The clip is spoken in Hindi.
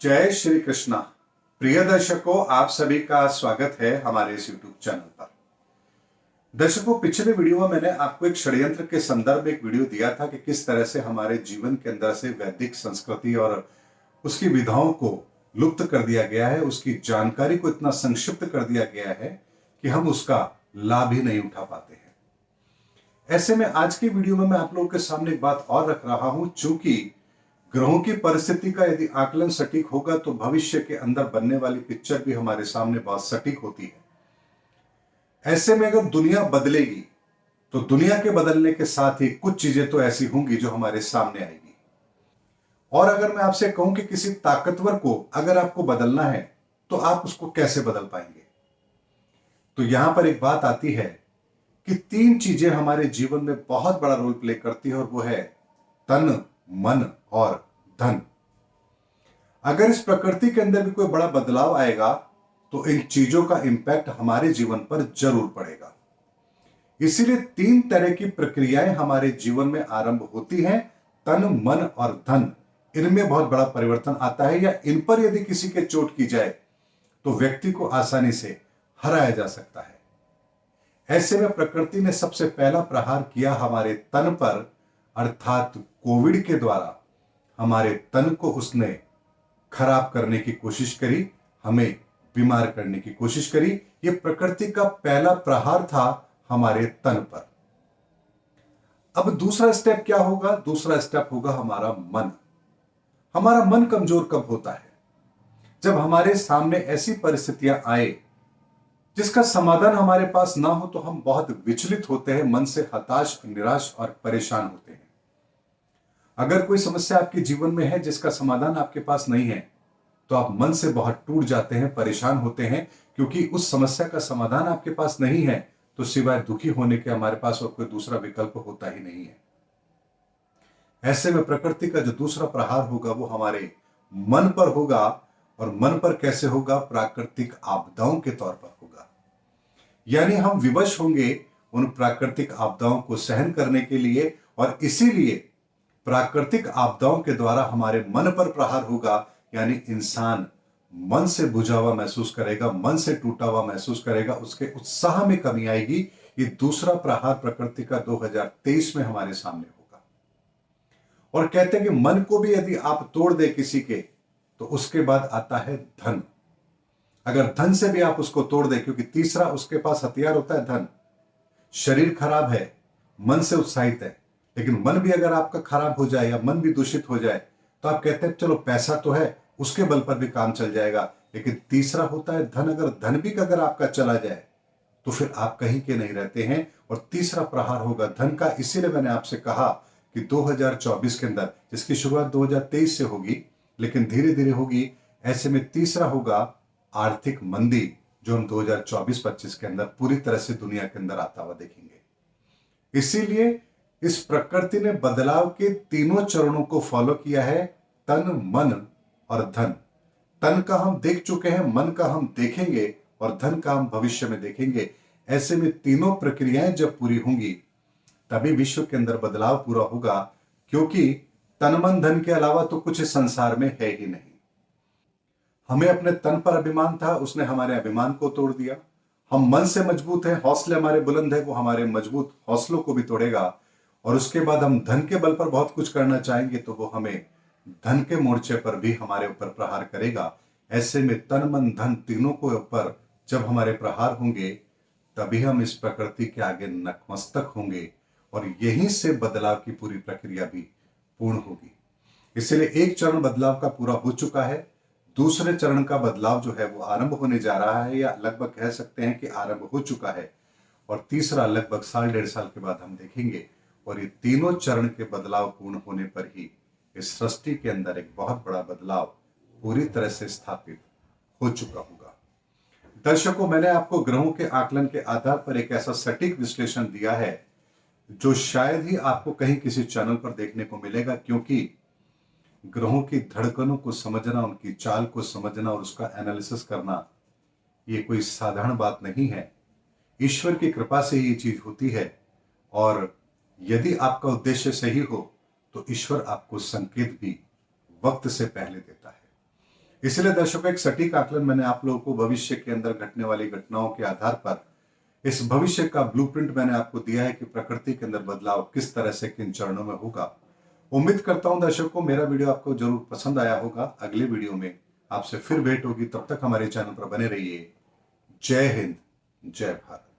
जय श्री कृष्णा। प्रिय दर्शकों, आप सभी का स्वागत है हमारे इस YouTube चैनल पर। दर्शकों, पिछले वीडियो में मैंने आपको एक षड्यंत्र के संदर्भ में एक वीडियो दिया था कि किस तरह से हमारे जीवन के अंदर से वैदिक संस्कृति और उसकी विधाओं को लुप्त कर दिया गया है, उसकी जानकारी को इतना संक्षिप्त कर दिया गया है कि हम उसका लाभ ही नहीं उठा पाते हैं। ऐसे में आज की वीडियो में मैं आप लोगों के सामने एक बात और रख रहा हूं, चूंकि ग्रहों की परिस्थिति का यदि आकलन सटीक होगा तो भविष्य के अंदर बनने वाली पिक्चर भी हमारे सामने बहुत सटीक होती है। ऐसे में अगर दुनिया बदलेगी तो दुनिया के बदलने के साथ ही कुछ चीजें तो ऐसी होंगी जो हमारे सामने आएगी। और अगर मैं आपसे कहूं कि किसी ताकतवर को अगर आपको बदलना है तो आप उसको कैसे बदल पाएंगे, तो यहां पर एक बात आती है कि तीन चीजें हमारे जीवन में बहुत बड़ा रोल प्ले करती है, और वो है तन, मन और धन। अगर इस प्रकृति के अंदर भी कोई बड़ा बदलाव आएगा तो इन चीजों का इंपैक्ट हमारे जीवन पर जरूर पड़ेगा। इसीलिए तीन तरह की प्रक्रियाएं हमारे जीवन में आरंभ होती हैं। तन, मन और धन, इनमें बहुत बड़ा परिवर्तन आता है, या इन पर यदि किसी के चोट की जाए तो व्यक्ति को आसानी से हराया जा सकता है। ऐसे में प्रकृति ने सबसे पहला प्रहार किया हमारे तन पर, अर्थात कोविड के द्वारा हमारे तन को उसने खराब करने की कोशिश करी, हमें बीमार करने की कोशिश करी। यह प्रकृति का पहला प्रहार था हमारे तन पर। अब दूसरा स्टेप क्या होगा? दूसरा स्टेप होगा हमारा मन। हमारा मन कमजोर कब होता है? जब हमारे सामने ऐसी परिस्थितियां आए जिसका समाधान हमारे पास ना हो तो हम बहुत विचलित होते हैं, मन से हताश, निराश और परेशान होते हैं। अगर कोई समस्या आपके जीवन में है जिसका समाधान आपके पास नहीं है तो आप मन से बहुत टूट जाते हैं, परेशान होते हैं, क्योंकि उस समस्या का समाधान आपके पास नहीं है तो सिवाय दुखी होने के हमारे पास और कोई दूसरा विकल्प होता ही नहीं है। ऐसे में प्रकृति का जो दूसरा प्रहार होगा वो हमारे मन पर होगा, और मन पर कैसे होगा? प्राकृतिक आपदाओं के तौर पर होगा। यानी हम विवश होंगे उन प्राकृतिक आपदाओं को सहन करने के लिए, और इसीलिए प्राकृतिक आपदाओं के द्वारा हमारे मन पर प्रहार होगा। यानी इंसान मन से बुझा हुआ महसूस करेगा, मन से टूटा हुआ महसूस करेगा, उसके उत्साह में कमी आएगी। ये दूसरा प्रहार प्रकृति का 2023 में हमारे सामने होगा। और कहते हैं कि मन को भी यदि आप तोड़ दे किसी के तो उसके बाद आता है धन। अगर धन से भी आप उसको तोड़ दे, क्योंकि तीसरा उसके पास हथियार होता है धन। शरीर खराब है, मन से उत्साहित है, लेकिन मन भी अगर आपका खराब हो जाए या मन भी दूषित हो जाए तो आप कहते हैं चलो पैसा तो है, उसके बल पर भी काम चल जाएगा। लेकिन तीसरा होता है धन। अगर धन भी अगर आपका चला जाए तो फिर आप कहीं के नहीं रहते हैं। और तीसरा प्रहार होगा धन का। इसीलिए मैंने आपसे कहा कि 2024 के अंदर, जिसकी शुरुआत 2023 से होगी लेकिन धीरे धीरे होगी, ऐसे में तीसरा होगा आर्थिक मंदी, जो हम 2024-25 के अंदर पूरी तरह से दुनिया के अंदर आता हुआ देखेंगे। इसीलिए इस प्रकृति ने बदलाव के तीनों चरणों को फॉलो किया है, तन, मन और धन। तन का हम देख चुके हैं, मन का हम देखेंगे और धन का हम भविष्य में देखेंगे। ऐसे में तीनों प्रक्रियाएं जब पूरी होंगी तभी विश्व के अंदर बदलाव पूरा होगा, क्योंकि तन, मन, धन के अलावा तो कुछ इस संसार में है ही नहीं। हमें अपने तन पर अभिमान था, उसने हमारे अभिमान को तोड़ दिया। हम मन से मजबूत हैं, हौसले हमारे बुलंद है, वो हमारे मजबूत हौसलों को भी तोड़ेगा। और उसके बाद हम धन के बल पर बहुत कुछ करना चाहेंगे तो वो हमें धन के मोर्चे पर भी हमारे ऊपर प्रहार करेगा। ऐसे में तन, मन, धन तीनों के ऊपर जब हमारे प्रहार होंगे तभी हम इस प्रकृति के आगे नतमस्तक होंगे, और यहीं से बदलाव की पूरी प्रक्रिया भी पूर्ण होगी। इसलिए एक चरण बदलाव का पूरा हो चुका है, दूसरे चरण का बदलाव जो है वो आरंभ होने जा रहा है, या लगभग कह सकते हैं कि आरंभ हो चुका है, और तीसरा लगभग 1.5 साल के बाद हम देखेंगे। और ये तीनों चरण के बदलाव पूर्ण होने पर ही इस सृष्टि के अंदर एक बहुत बड़ा बदलाव पूरी तरह से स्थापित हो चुका होगा। दर्शकों, मैंने आपको ग्रहों के आकलन के आधार पर एक ऐसा सटीक विश्लेषण दिया है जो शायद ही आपको कहीं किसी चैनल पर देखने को मिलेगा, क्योंकि ग्रहों की धड़कनों को समझना, उनकी चाल को समझना और उसका एनालिसिस करना ये कोई साधारण बात नहीं है। ईश्वर की कृपा से ये चीज होती है, और यदि आपका उद्देश्य सही हो तो ईश्वर आपको संकेत भी वक्त से पहले देता है। इसलिए दर्शकों एक सटीक आकलन मैंने आप लोगों को भविष्य के अंदर घटने वाली घटनाओं के आधार पर इस भविष्य का ब्लूप्रिंट मैंने आपको दिया है कि प्रकृति के अंदर बदलाव किस तरह से किन चरणों में होगा। उम्मीद करता हूं दर्शकों मेरा वीडियो आपको जरूर पसंद आया होगा। अगले वीडियो में आपसे फिर भेंट होगी, तब तक हमारे चैनल पर बने रहिए। जय हिंद, जय भारत।